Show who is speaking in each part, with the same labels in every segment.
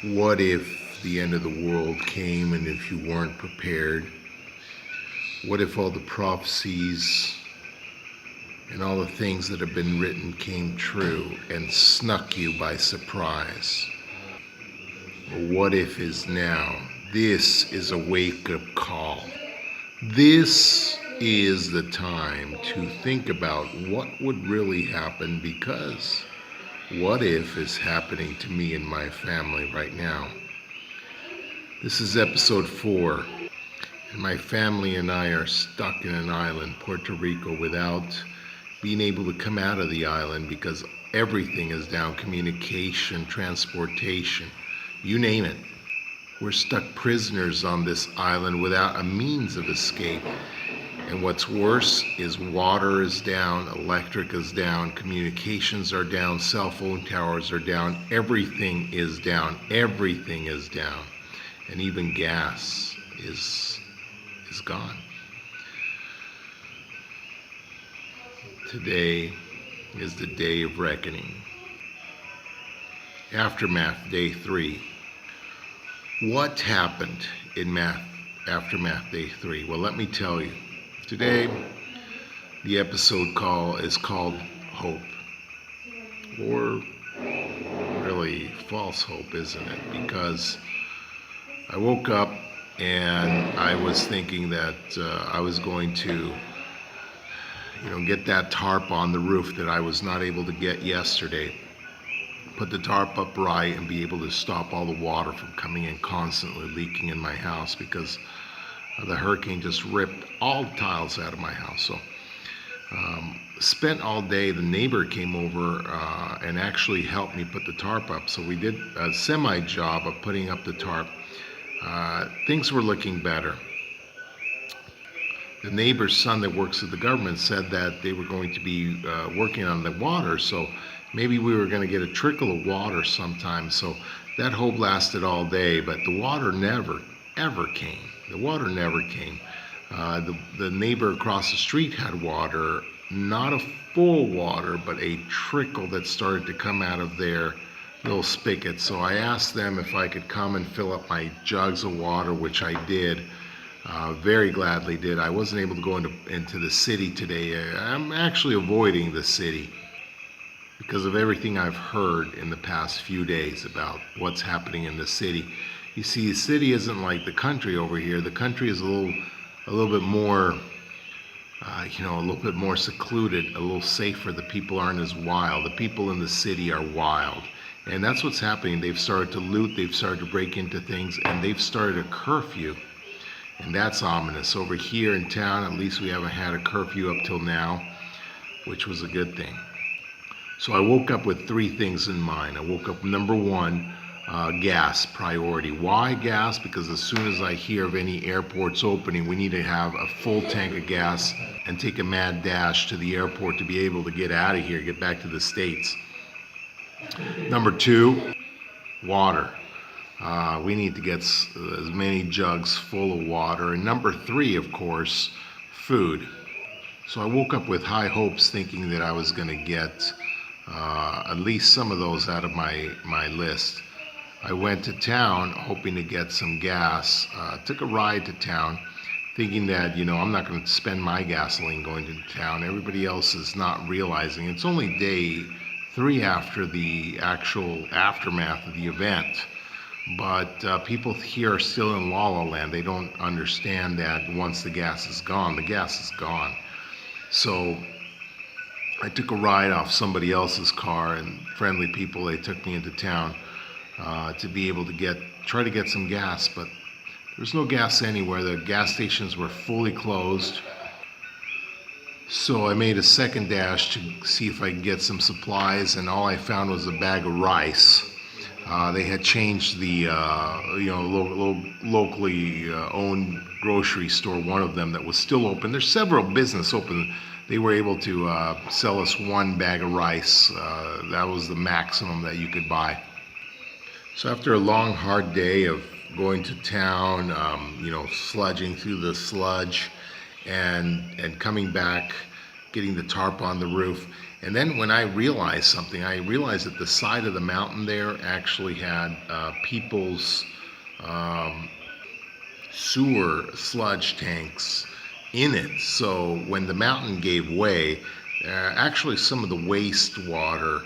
Speaker 1: What if the end of the world came and if you weren't prepared? What if all the prophecies and all the things that have been written came true and snuck you by surprise? Or what if is now? This is a wake-up call. This is the time to think about what would really happen, because what if is happening to me and my family right now. This is episode 4, and my family and I are stuck in an island, Puerto Rico, without being able to come out of the island because everything is down: communication, transportation, you name it. We're stuck prisoners on this island without a means of escape. And what's worse is water is down, electric is down, communications are down, cell phone towers are down, everything is down, everything is down. And even gas is gone. Today is the day of reckoning. Aftermath, day 3. What happened in Aftermath, day 3? Well, let me tell you. Today, the episode is called Hope. Or really false hope, isn't it? Because I woke up and I was thinking that I was going to get that tarp on the roof that I was not able to get yesterday. Put the tarp up right and be able to stop all the water from coming in, constantly leaking in my house, because the hurricane just ripped all the tiles out of my house. So spent all day. The neighbor came over and actually helped me put the tarp up. So we did a semi job of putting up the tarp. Things were looking better. The neighbor's son that works at the government said that they were going to be working on the water, so maybe we were going to get a trickle of water sometime. So that hope lasted all day, but the water never, ever came. The water never came. The neighbor across the street had water, not a full water, but a trickle that started to come out of their little spigot. So I asked them if I could come and fill up my jugs of water, which I did. Very gladly did. I wasn't able to go into the city today. I'm actually avoiding the city because of everything I've heard in the past few days about what's happening in the city. You see, the city isn't like the country over here. The country is a little bit more, a little bit more secluded, a little safer. The people aren't as wild. The people in the city are wild. And that's what's happening. They've started to loot, they've started to break into things, and they've started a curfew. And that's ominous. Over here in town, at least we haven't had a curfew up till now, which was a good thing. So I woke up with 3 things in mind. I woke up, number 1, gas priority. Why gas? Because as soon as I hear of any airports opening, we need to have a full tank of gas and take a mad dash to the airport to be able to get out of here, get back to the States. Number 2, water. We need to get as many jugs full of water. And number 3, of course, food. So I woke up with high hopes, thinking that I was going to get at least some of those out of my list. I went to town hoping to get some gas. Took a ride to town, thinking that, I'm not going to spend my gasoline going to town. Everybody else is not realizing it's only day 3 after the actual aftermath of the event. But people here are still in La La Land. They don't understand that once the gas is gone, the gas is gone. So I took a ride off somebody else's car, and friendly people, they took me into town to be able to try to get some gas. But there's no gas anywhere. The gas stations were fully closed. So I made a second dash to see if I could get some supplies, and all I found was a bag of rice. They had changed the locally owned grocery store, one of them that was still open. There's several businesses open. They were able to sell us 1 bag of rice. That was the maximum that you could buy. So after a long, hard day of going to town, sludging through the sludge, and coming back, getting the tarp on the roof, And then when I realized something, I realized that the side of the mountain there actually had people's um, sewer sludge tanks in it. So when the mountain gave way, actually some of the wastewater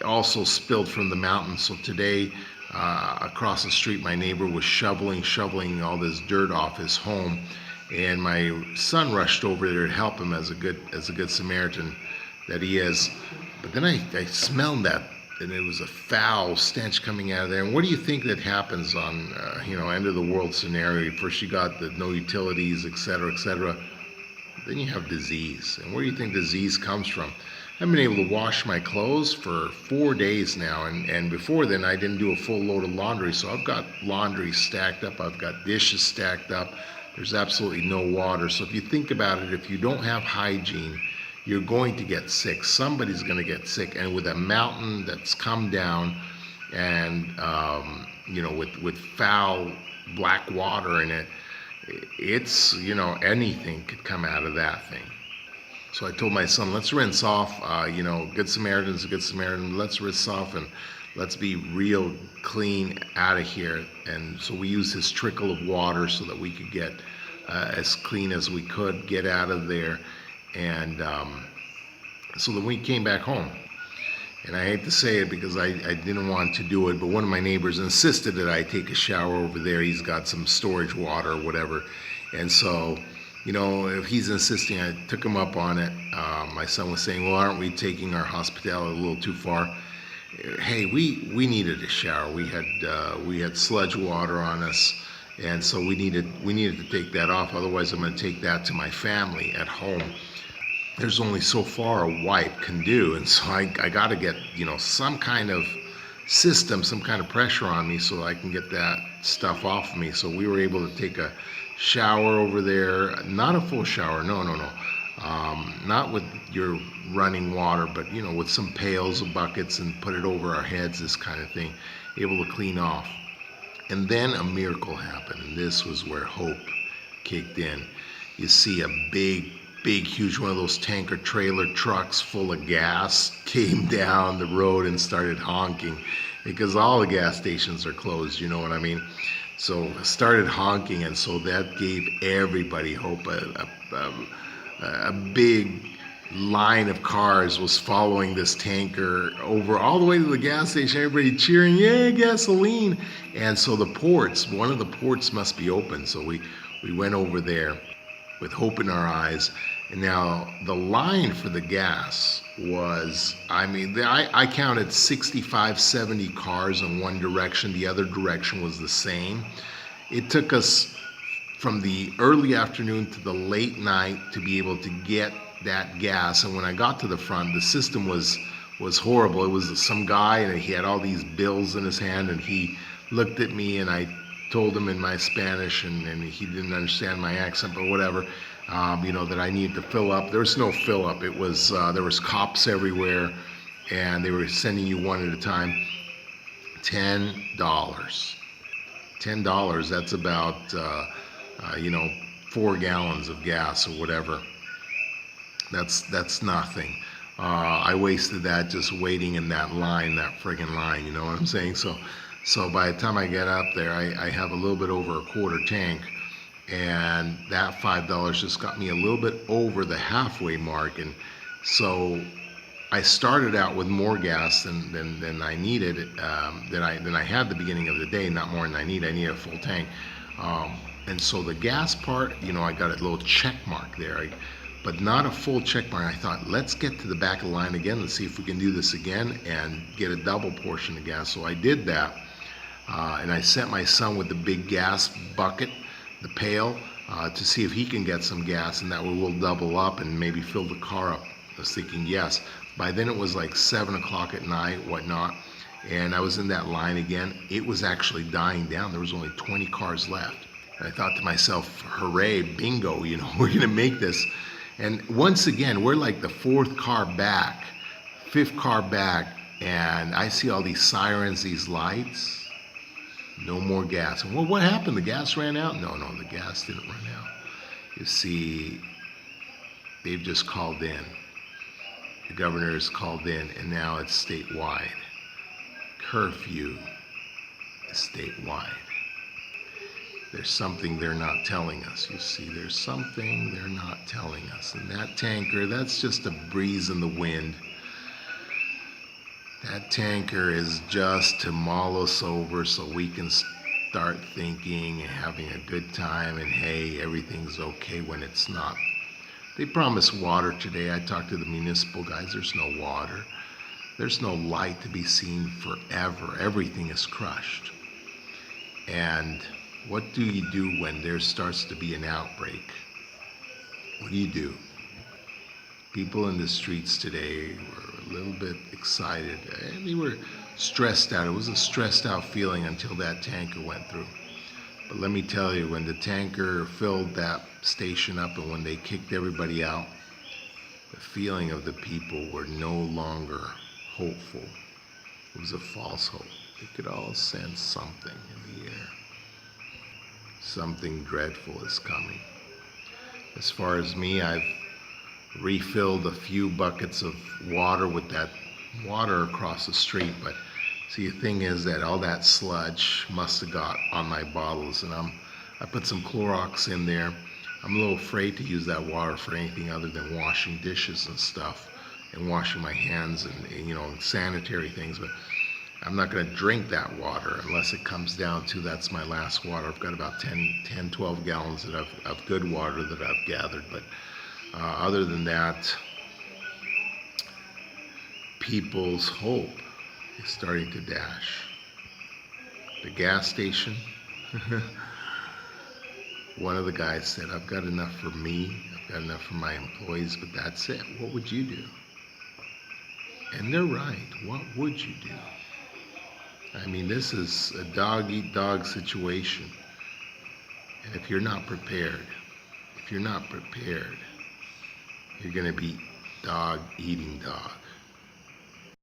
Speaker 1: also spilled from the mountain. So today, across the street, my neighbor was shoveling all this dirt off his home, and my son rushed over there to help him as a good Samaritan that he is. But then I smelled that, and it was a foul stench coming out of there. And what do you think that happens on end of the world scenario? First you got the no utilities, etc., etc. Then you have disease. And where do you think disease comes from? I've been able to wash my clothes for 4 days now, and before then I didn't do a full load of laundry, so I've got laundry stacked up, I've got dishes stacked up, there's absolutely no water. So if you think about it, if you don't have hygiene, you're going to get sick. Somebody's going to get sick, and with a mountain that's come down and with foul black water in it, it's anything could come out of that thing. So I told my son, let's rinse off, Good Samaritan's a good Samaritan. Let's rinse off and let's be real clean out of here. And so we used this trickle of water so that we could get as clean as we could, get out of there. And so then we came back home. And I hate to say it because I didn't want to do it, but one of my neighbors insisted that I take a shower over there. He's got some storage water or whatever. And so, if he's insisting, I took him up on it. My son was saying, well, aren't we taking our hospitality a little too far? Hey, we needed a shower. We had sludge water on us, and so we needed to take that off. Otherwise, I'm going to take that to my family at home. There's only so far a wipe can do, and so I got to get some kind of system, some kind of pressure on me so I can get that stuff off of me. So we were able to take a shower over there, not a full shower, no, not with your running water, but with some pails and buckets, and put it over our heads, this kind of thing, able to clean off. And then a miracle happened, and this was where hope kicked in. You see a big, huge one of those tanker trailer trucks full of gas came down the road and started honking, because all the gas stations are closed, you know what I mean? So started honking, and so that gave everybody hope. A big line of cars was following this tanker over all the way to the gas station, everybody cheering, yeah, gasoline. And so one of the ports must be open. So we went over there with hope in our eyes. And now the line for the gas was, I counted 65, 70 cars in one direction. The other direction was the same. It took us from the early afternoon to the late night to be able to get that gas. And when I got to the front, the system was horrible. It was some guy, and he had all these bills in his hand, and he looked at me, and I told him in my Spanish, and he didn't understand my accent, but whatever, that I needed to fill up. There was no fill up. It was there was cops everywhere, and they were sending you one at a time. $10. That's about 4 gallons of gas or whatever. That's nothing. I wasted that just waiting in that line, that friggin' line, you know what I'm saying? So by the time I get up there, I have a little bit over a quarter tank, and that $5 just got me a little bit over the halfway mark. And so I started out with more gas than I needed, than I had at the beginning of the day, not more than I need. I need a full tank. And so the gas part, I got a little check mark there, but not a full check mark. I thought, let's get to the back of the line again. Let's see if we can do this again and get a double portion of gas. So I did that, and I sent my son with the big gas bucket, the pail, to see if he can get some gas, and that way we'll double up and maybe fill the car up. I was thinking yes. By then it was like 7 o'clock at night, whatnot, and I was in that line again. It was actually dying down. There was only 20 cars left. And I thought to myself, hooray, bingo, we're going to make this. And once again, we're like the 4th car back, 5th car back, and I see all these sirens, these lights. No more gas. And well, what happened? The gas ran out? No, the gas didn't run out. You see, they've just called in. The governor is called in, and now it's statewide. Curfew is statewide. There's something they're not telling us. You see, there's something they're not telling us. And that tanker, that's just a breeze in the wind. That tanker is just to mull us over so we can start thinking and having a good time, and hey, everything's okay when it's not. They promised water today. I talked to the municipal guys. There's no water. There's no light to be seen forever. Everything is crushed. And what do you do when there starts to be an outbreak? What do you do? People in the streets today were a little bit excited. They were stressed out. It was a stressed out feeling until that tanker went through. But let me tell you, when the tanker filled that station up and when they kicked everybody out, the feeling of the people were no longer hopeful. It was a false hope. They could all sense something in the air. Something dreadful is coming. As far as me, I've refilled a few buckets of water with that water across the street, but see, the thing is that all that sludge must have got on my bottles, and I put some Clorox in there. I'm a little afraid to use that water for anything other than washing dishes and stuff, and washing my hands and sanitary things, but I'm not going to drink that water unless it comes down to that's my last water. I've got about 12 gallons of good water that I've gathered, but other than that, people's hope is starting to dash. The gas station, one of the guys said, I've got enough for me, I've got enough for my employees, but that's it. What would you do? And they're right. What would you do? I mean, this is a dog-eat-dog situation. And if you're not prepared, you're going to be dog eating dog.